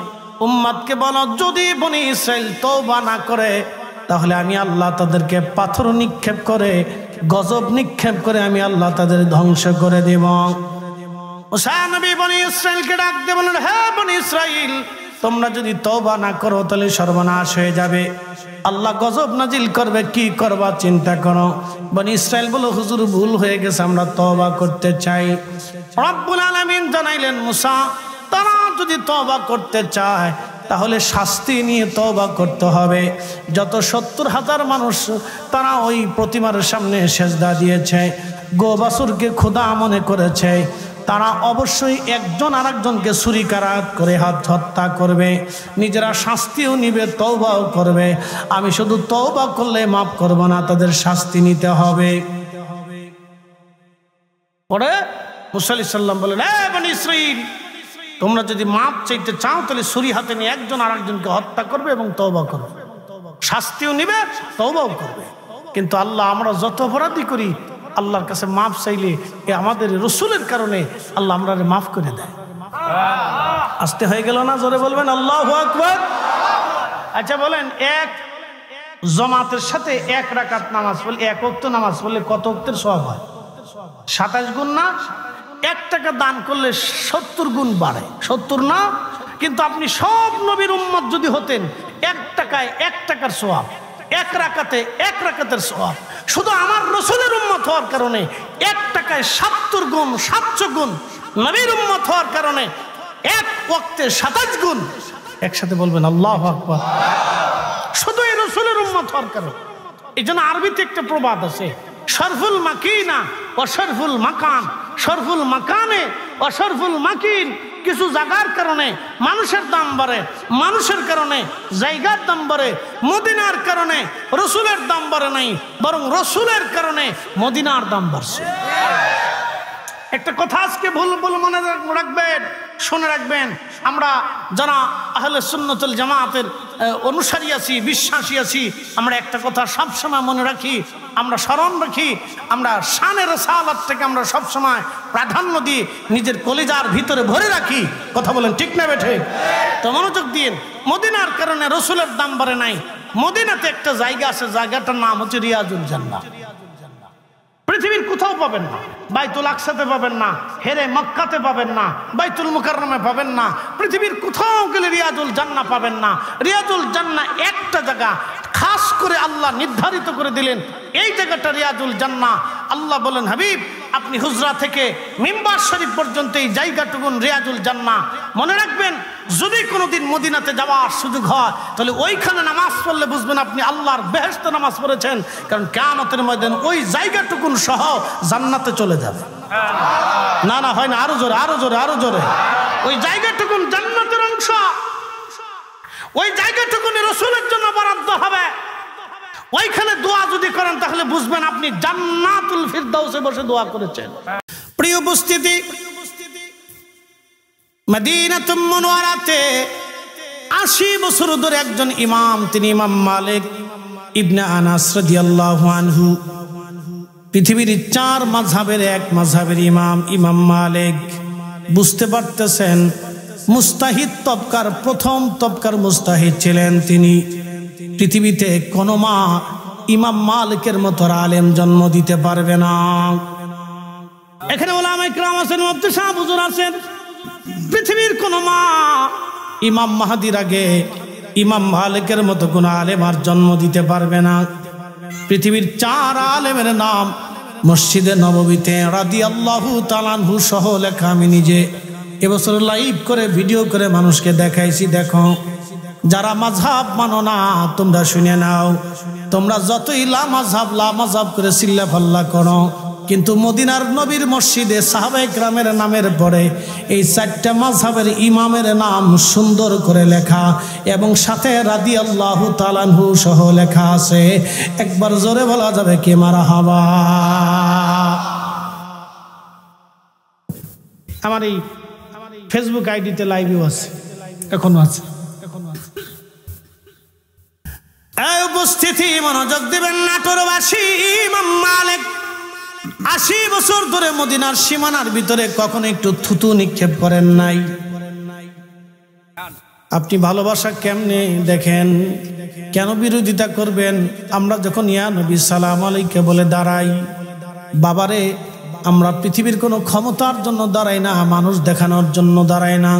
A: উম্মতকে বলো যদি বনি ইসরাইল তওবা না করে তাহলে আমি আল্লাহ তাদেরকে পাথর নিক্ষেপ করে, গজব নিক্ষেপ করে আমি আল্লাহ তাদের ধ্বংস করে দেব। মুসা নবী বনি ইসরাইলকে ডাক দিয়ে বলেন, হে বনি ইসরাইল, তোমরা যদি তওবা না করো তাহলে সর্বনাশ হয়ে যাবে, আল্লাহ গজব নাজিল করবে, কি করবা চিন্তা করো। বনি ইসরাইল বলো, হুজুর ভুল হয়ে গেছে, আমরা তওবা করতে চাই। রব্বুল আলামিন জানাইলেন, মুসা, তারা যদি তওবা করতে চায় তাহলে শাস্তি নিয়ে তওবা করতে হবে। যত 70,000 মানুষ তারা ওই প্রতিমার সামনে সেজদা দিয়েছে, গোবাছুরকে খোদা মনে করেছে, তারা অবশ্যই একজন আরেকজনকে ছুরিকাঘাত করে হত্যা করবে, নিজেরা শাস্তিও নিবে, তওবাও করবে। আমি শুধু তওবা করলে মাফ করব না, তাদের শাস্তি নিতে হবে। পরে মুসা আলাইহিস সালাম বলেন, হে বনি ইসরাইল, তোমরা যদি মাপ চাইতে চাও তাহলে ছুরি হাতে নিয়ে একজন আরেকজনকে হত্যা করবে এবং তওবা করবে, শাস্তিও নিবে, তওবাও করবে। কিন্তু আল্লাহ, আমরা যত অপরাধী করি আল্লাহর কাছে মাফ চাইলে আমাদের রসুলের কারণে আল্লাহ আমরা মাফ করে দেয়। আসতে হয়ে গেল না? জোরে বলবেন আল্লাহু আকবার। আচ্ছা বলেন, এক জামাতের সাথে এক রাকাত নামাজ পড়লে, এক ওয়াক্ত নামাজ পড়লে কত ওয়াক্তের সওয়াব হয়? 27 গুণ না? 1 টাকা দান করলে 70 গুণ বাড়ে, 70 না? কিন্তু আপনি সব নবীর উম্মত যদি হতেন, 1 টাকায় 1 টাকার সওয়াব, 1 রাকাতে 1 রাকাতের সওয়াব। শুধু আমার রসুলের উম্মত হওয়ার কারণে 1 টাকায় 70 গুণ, 700 গুণ। নবীর উম্মত হওয়ার কারণে 1 ওয়াক্তে 27 গুণ। একসাথে বলবেন আল্লাহু আকবার। শুধু এই রসুলের উম্মত হওয়ার কারণে। এই জন্য আরবিতে একটা প্রবাদ আছে, শরফুল মাকিনা ও শরফুল মাকান। শরফুল মাকানে ও শরফুল মাকিন। কিছু জায়গার কারণে মানুষের দাম বাড়ে, মানুষের কারণে জায়গার দাম বাড়ে। মদিনার কারণে রসুলের দাম বাড়ে নাই, বরং রসুলের কারণে মদিনার দাম বাড়ছে। একটা কথা আজকে ভুল মনে রাখবেন, শুনে রাখবেন। আমরা যারা আহলে সুন্নাতুল জামাতের অনুসারী আছি, বিশ্বাসী আছি, আমরা একটা কথা সবসময় মনে রাখি, আমরা স্মরণ রাখি, আমরা শানে রাসালাত থেকে আমরা সবসময় প্রাধান্য দিই, নিজের কলিজার ভিতরে ভরে রাখি। কথা বলেন ঠিক না বেঠে? তো মনোযোগ দিন। মদিনার কারণে রসুলের দাম বাড়ে নাই। মদিনাতে একটা জায়গা আছে, জায়গাটার নাম হচ্ছে রিয়াজুল জান্নাহ। পৃথিবীর কোথাও পাবেন না, বাইতুল আকসাতে পাবেন না, হেরে মক্কাতে পাবেন না, বাইতুল মুকাররমে পাবেন না, পৃথিবীর কোথাও গেলে রিয়াজুল জান্নাহ পাবেন না। রিয়াজুল জান্নাহ একটা জায়গা খাস করে আল্লাহ নির্ধারিত করে দিলেন, এই জায়গাটা রিয়াজুল জান্নাহ। আল্লাহ বলেন, হাবিব, আপনি হুজরা থেকে মিম্বার শরীফ পর্যন্ত এই জায়গাটুকুন রিয়াজুল জান্নাহ। মনে রাখবেন, যদি কোনোদিন মদিনাতে যাওয়ার সুযোগ হয় তাহলে ওইখানে নামাজ পড়লে বুঝবেন আপনি আল্লাহর বেহেশতে নামাজ পড়েছেন, কারণ কিয়ামতের ময়দানে ওই জায়গাটুকুন সহ জান্নাতে চলে যাবে। না না, হয় না, আরো জোরে, আরো জোরে, আরো জোরে। ওই জায়গাটুকুন জান্নাতের অংশ, ওই জায়গাটুকুনি রসুলের জন্য বরাদ্দ হবে। ওইখানে দোয়া যদি করেন তাহলে বুঝবেন আপনি জান্নাতুল ফিরদাউসে বসে দোয়া করেছেন। প্রিয় উপস্থিতি, মদিনাতুল মুনওয়ারাতে 80 বছর ধরে একজন ইমাম, তিনি ইমাম মালিক ইবনে আনাস রাদিয়াল্লাহু আনহু, পৃথিবীর 4 মাযহাবের এক মাযহাবের ইমাম ইমাম মালিক। বুঝতে পারতেছেন, মুস্তাহিদ তবকার প্রথম তবকার মুস্তাহিদ ছিলেন তিনি। পৃথিবীতে কোনো মা ইমাম মালিকের মতো আলেম জন্ম দিতে পারবে না। এখানে ওলামায়ে কেরাম আছেন, মুফতি সাহেব হুজুর আছেন। পৃথিবীর কোনো মা ইমাম মাহদির আগে ইমাম মালিকের মতো কোন আলেম আর জন্ম দিতে পারবে না। পৃথিবীর 4 আলেমের নাম মসজিদে নববীতে রাদিয়াল্লাহু তাআলা আনহু সহ লেখা। আমি নিজে এবছর লাইভ করে ভিডিও করে মানুষকে দেখাইছি। দেখো, যারা মাযহাব মানো না তোমরা শুনে নাও। তোমরা যতই লা মাযহাব করে চিল্লা ফাল্লা করো, কিন্তু মদিনার নবীর মসজিদে সাহাবায়ে কেরামের নামের পরে এই 4টা মাযহাবের ইমামের নাম সুন্দর করে লেখা এবং সাথে রাদিয়াল্লাহু তাআলা আনহু সহ লেখা আছে। একবার জোরে বলা যাবে কি মারহাবা। আমার এই ফেসবুক আইডিতে লাইভও আছে, এখনো আছে। এই উপস্থিতি মনোযোগ দিবেন। নাটোরবাসী ইমাম মালিক 80 বছর ধরে মদিনার সীমানার ভিতরে কখনো একটু থুতু নিক্ষেপ করেন নাই। আপনি ভালোবাসা কেমনে দেখেন, কেন বিরোধিতা করবেন? আমরা যখন ইয়া নবী সালাম আলাইকে বলে দাঁড়াই, বাবারে আমরা পৃথিবীর কোনো ক্ষমতার জন্য দাঁড়াই না, মানুষ দেখানোর জন্য দাঁড়াই না,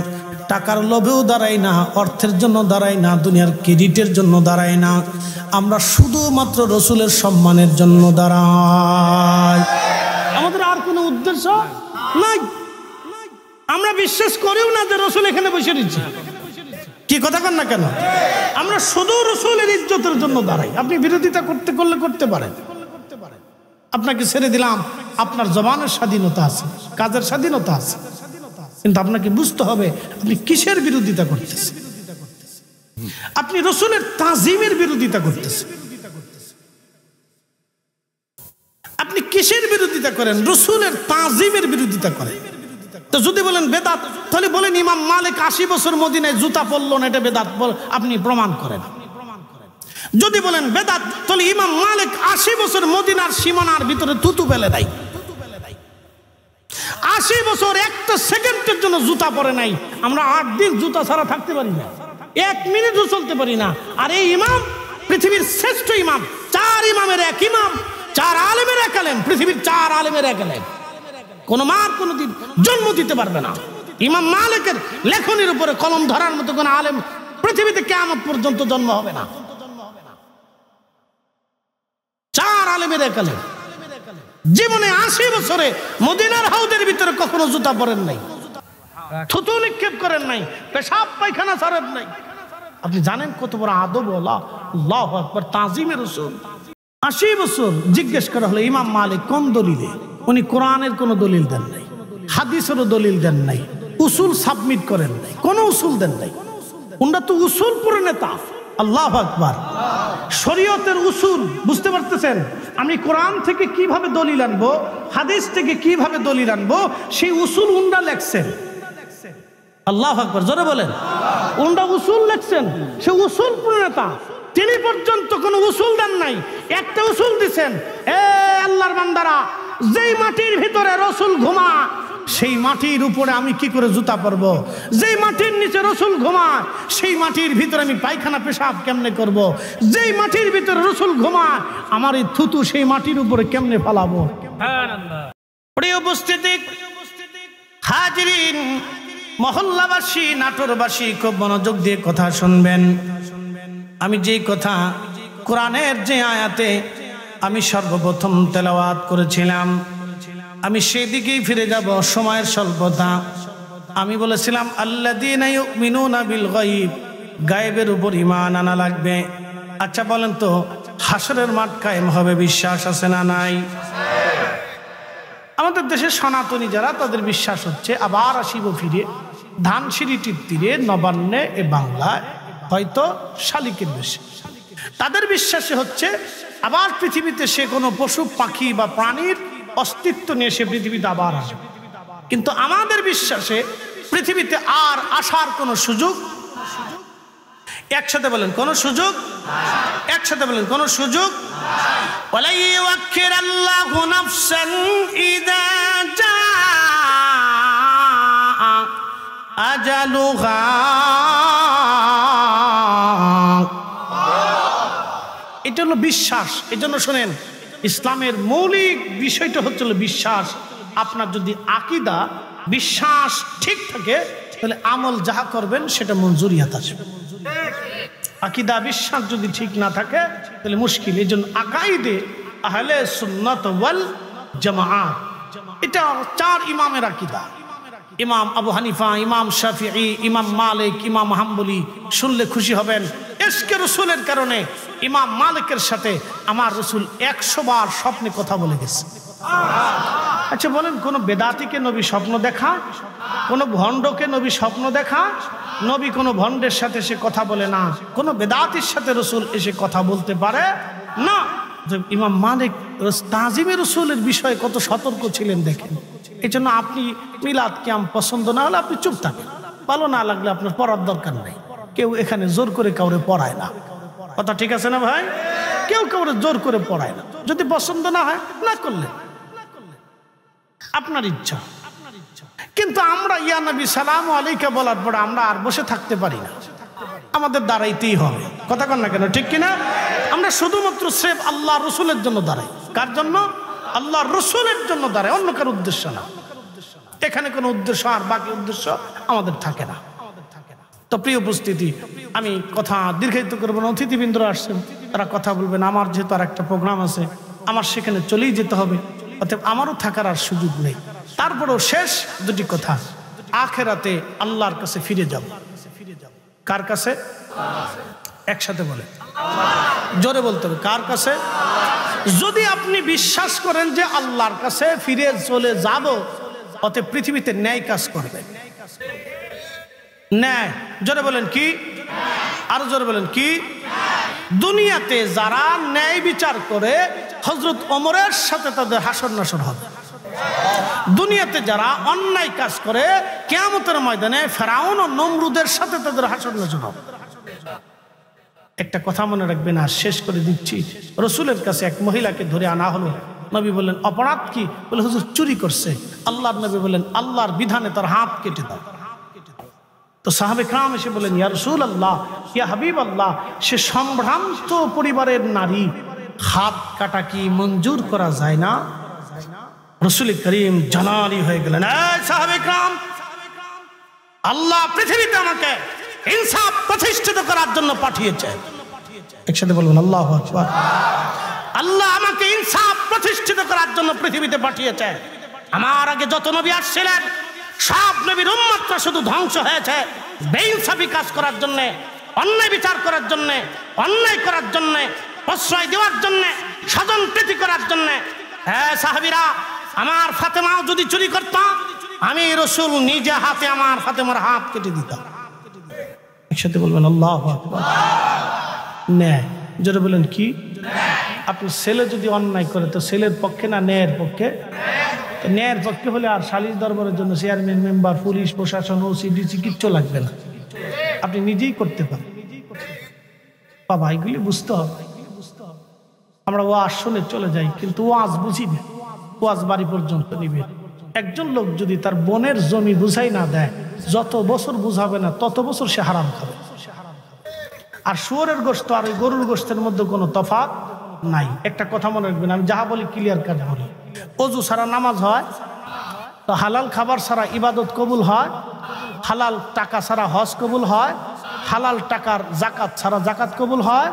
A: টাকার লোভেও দাঁড়াই না, অর্থের জন্য দাঁড়াই না, দুনিয়ার ক্রেডিটের জন্য দাঁড়াই না। আমরা শুধুমাত্র রসুলের সম্মানের জন্য দাঁড়াই। আমাদের আর কোনো উদ্দেশ্য নাই। আমরা বিশ্বাস করিও না যে রসুল এখানে বসে রয়েছে। কি কথা কন না কেন? আমরা শুধু রসুলের ইজ্জতের জন্য দাঁড়াই। আপনি বিরোধিতা করতে পারেন, আপনাকে ছেড়ে দিলাম। আপনার জবানের স্বাধীনতা আছে, কাজের স্বাধীনতা আছে, কিন্তু আপনাকে বুঝতে হবে আপনি কিসের বিরোধিতা করতেছেন। আপনি রসুলের তাজিমের বিরোধিতা করতেছেন। আপনি কিসের বিরোধিতা করেন? রসুলের তাজিমের বিরোধিতা করেন। তো যদি বলেন বেদাত, তাহলে বলেন ইমাম মালিক 80 বছর মদিনায় জুতা পরলো না, এটা বেদাত আপনি প্রমাণ করেন। যদি বলেন বেদাত, তাহলে ইমাম মালিক 80 বছর মদিনার সীমানার ভিতরে থুতু ফেলে দেয়। 80 বছর একটা সেকেন্ডের জন্য জুতা পরে নাই। আমরা 8 দিন জুতা ছাড়া থাকতে পারি না, 1 মিনিটও চলতে পারি না। আর এই ইমাম পৃথিবীর শ্রেষ্ঠ ইমাম, 4 ইমামের এক ইমাম, 4 আলেমের এক আলেম, পৃথিবীর 4 আলেমের এক আলেম। কোন মার কোনদিন জন্ম দিতে পারবে না। ইমাম মালিকের লেখনের উপরে কলম ধরার মতো কোন আলেম পৃথিবীতে কিয়ামত পর্যন্ত জন্ম হবে না। 4 আলেমের এক আলেম। জীবনে 80 বছরে মদিনার হাউদের ভিতরে কখনো জুতা পরেন নাই, থুতু নিক্ষেপ করেন নাই, পেশাব পায়খানা ছাড়েন নাই। আপনি জানেন কত বড় আদব, আল্লাহু আকবার, তাজিমের রাসূল। 80 বছর জিজ্ঞেস করা হলো ইমাম মালিক কোন দলিলে? উনি কোরআনের কোনো দলিল দেন নাই, হাদিসেরও দলিল দেন নাই, উসুল সাবমিট করেন নাই, কোনো উসুল দেন নাই। উনারা তো উসুল পুরো নেতা। আল্লাহু আকবার। শরীয়তের উসুল বুঝতে পারতেছেন? আমি কোরআন থেকে কিভাবে দলিল আনবো, হাদিস থেকে কিভাবে দলিল আনবো, সেই উসুল উনরা লেখছেন। আল্লাহু আকবার, জোরে বলেন। উনরা উসুল লেখছেন, সে উসুল প্রণেতা। তিনি পর্যন্ত কোনো উসুল দেন নাই। একটা উসুল দিচ্ছেন, এ আল্লাহর বান্দারা, যেই মাটির ভিতরে রসুল ঘুমা, সেই মাটির উপরে আমি কি করে জুতা পরবো? যেই মাটির নিচে রসুল ঘুমায়, সেই মাটির ভিতরে আমি পায়খানা পেশাব কেমনে করব? যেই মাটির ভিতরে রসুল ঘুমায়, আমার এই থুতু সেই মাটির উপরে কেমনে ফালাবো? প্রিয় উপস্থিতি, হাজিরিন, মহল্লাবাসী, নাটোরবাসী, খুব মনোযোগ দিয়ে কথা শুনবেন। আমি যেই কথা কোরআনের যে আয়াতে আমি সর্বপ্রথম তেলাওয়াত করেছিলাম, আমি সেই দিকেই ফিরে যাব। সময়ের স্বল্পতা। আমি বলেছিলাম আল্লাযীনা ইউমিনুনা বিল গায়ব, গায়েবের উপর ঈমান আনা লাগবে। আচ্ছা বলেন তো, হাসরের মাঠ কায়েম হবে, বিশ্বাস আছে না নাই? আমাদের দেশে সনাতনী যারা, তাদের বিশ্বাস হচ্ছে আবার আসিব ফিরে, ধানসিঁড়িটির তীরে, নবান্নে, এ বাংলায়, হয়তো শালিকের বেশে। তাদের বিশ্বাসে হচ্ছে আবার পৃথিবীতে সে কোনো পশু পাখি বা প্রাণীর অস্তিত্ব নিয়ে সে পৃথিবীতে আবার আসবে। কিন্তু আমাদের বিশ্বাসে পৃথিবীতে আর আসার কোনো সুযোগ একসাথে বলেন কোন সুযোগ, একসাথে বলেন কোন সুযোগ। ওয়ালা ইউআখিরাল্লাহু নাফসান ইযা জাআ আজালুহা। এটা হলো বিশ্বাস। এজন্য শোনেন, ইসলামের মৌলিক বিষয়টা হচ্ছে বিশ্বাস। আপনার যদি আকীদা বিশ্বাস ঠিক থাকে তাহলে আমল যাহা করবেন সেটা মঞ্জুরিয়াত আসবে। আকীদা বিশ্বাস যদি ঠিক না থাকে তাহলে মুশকিল। এই জন্য আকাইদে আহলে সুন্নাত ওয়াল জামাআত, এটা 4 ইমামের আকীদা। ইমাম আবু হানিফা, ইমাম শাফিঈ, ইমাম মালিক, ইমাম হাম্বলি। শুনলে খুশি হবেন, ইশকে রাসূলের কারণে ইমাম মালিকের সাথে আমার রাসূল 100 বার স্বপ্নে কথা বলে গেছে। আচ্ছা বলেন, কোন বেদাতিকে নবী স্বপ্ন দেখা? কোন ভণ্ডকে নবী স্বপ্ন দেখা? নবী কোন ভণ্ডের সাথে সে কথা বলে না। কোন বেদাতির সাথে রাসূল এসে কথা বলতে পারে না। ইমাম মালিক তাজিমে রাসূলের বিষয়ে কত সতর্ক ছিলেন দেখেন। এই জন্য আপনি মিলাদ কিয়াম পছন্দ না হলে আপনি চুপ থাকেন, ভালো না লাগলে আপনার পড়ার দরকার নেই। কেউ এখানে জোর করে কাউরে পড়ায় না, কথা ঠিক আছে না ভাই? কেউ কাউরে জোর করে পড়ায় না। যদি পছন্দ না হয় না করলে আপনার ইচ্ছা। কিন্তু আমরা ইয়া নবী সালামু আলাইকা বলার পর আমরা আর বসে থাকতে পারি না, আমাদের দাঁড়াইতেই হবে। কথা কন না কেন, ঠিক কিনা? আমরা শুধুমাত্র স্রেফ আল্লাহ রসুলের জন্য দাঁড়াই। কার জন্য? আল্লাহ রসুলের জন্য দাঁড়াই, অন্য কারো উদ্দেশ্য না। এখানে কোনো উদ্দেশ্য আর বাকি উদ্দেশ্য আমাদের থাকে না। তো প্রিয় উপস্থিতি, আমি কথা দীর্ঘায়িত করবো না। অতিথিবৃন্দরা আসছেন, তারা কথা বলবেন। আমার যেহেতু আর একটা প্রোগ্রাম আছে, আমার সেখানে চলেই যেতে হবে, অতএব আমারও থাকার আর সুযোগ নেই। তারপরেও শেষ দুটি কথা, আখেরাতে আল্লাহর কাছে ফিরে যাব। কার কাছে? একসাথে বলে, জোরে বলতে হবে, কার কাছে? যদি আপনি বিশ্বাস করেন যে আল্লাহর কাছে ফিরে চলে যাব, অতএব পৃথিবীতে ন্যায় কাজ করবেন। ন্যায়, জোরে বলেন কি? আরো জোরে বলেন কি? দুনিয়াতে যারা ন্যায় বিচার করে হযরত ওমরের সাথে তাদের হাসর নাসর হবে। দুনিয়াতে যারা অন্যায় কাজ করে কিয়ামতের ময়দানে ফেরাউন ও নমরুদের সাথে তাদের হাসর নাসর হবে। একটা কথা মনে রাখবেন, আর শেষ করে দিচ্ছি। রসুলের কাছে এক মহিলাকে ধরে আনা হলো। নবী বললেন অপরাধ কি? বলে হুজুর চুরি করছে। আল্লাহর নবী বললেন আল্লাহর বিধানে তার হাত কেটে দাও। তো সাহাবে کرام এসে বলেন ইয়া রাসূলুল্লাহ, ইয়া হাবিবাল্লাহ, সে সম্ভ্রান্ত পরিবারের নারী, হাত কাটা কি মঞ্জুর করা যায় না? রাসূল করিম জালালি হয়ে গেলেন, এই সাহাবে کرام, আল্লাহ পৃথিবীতে আমাকে ইনসাফ প্রতিষ্ঠিত করার জন্য পাঠিয়েছে। একসাথে বলবেন আল্লাহু আকবার। আল্লাহ আমাকে ইনসাফ প্রতিষ্ঠিত করার জন্য পৃথিবীতে পাঠিয়েছে। আমার আগে যত নবী আসছিলেন সব নবীর উম্মতরা শুধু ধ্বংস হয়েছে বেইনসাফি কাজ করার জন্য, অন্যায় বিচার করার জন্য, অন্যায় করার জন্য, প্রশ্রয় দেওয়ার জন্য, স্বজন প্রীতি করার জন্য। হ্যাঁ সাহাবীরা, আমার ফাতেমাও যদি চুরি করত, আমি রাসূল নিজে হাতে আমার ফাতেমার হাত কেটে দিতাম। একসাথে বলবেন আল্লাহু আকবার। ন্যায়, জোরে বলেন কি? আপনার ছেলে যদি অন্যায় করে তো ছেলের পক্ষে না ন্যায়ের পক্ষে? ন্যায়ের পক্ষে হলে আর সালিশ দরবারের জন্য চেয়ারম্যান, মেম্বার, পুলিশ প্রশাসন, ওসি, ডিসি কিচ্ছু লাগবে না, আপনি নিজেই করতে পারেন। বাবা এগুলি বুঝতে হবে। আমরা ওয়াজ শুনে চলে যাই, কিন্তু ওয়াজ বুঝি না। ওয়াজ বাড়ি পর্যন্ত নিবে। একজন লোক যদি তার বোনের জমি বুঝাই না দেয়, যত বছর বুঝাবে না তত বছর সে হারাম খাবে। আর শুয়োরের গোশত আর ওই গরুর গোশতের মধ্যে কোনো তফাৎ নাই। একটা কথা মনে রাখবেন, আমি যাহা বলি ক্লিয়ার কাজ বলি। অজু ছাড়া নামাজ হয়, তো হালাল খাবার ছাড়া ইবাদত কবুল হয়, হালাল টাকা ছাড়া হজ কবুল হয়, হালাল টাকার জাকাত ছাড়া জাকাত কবুল হয়।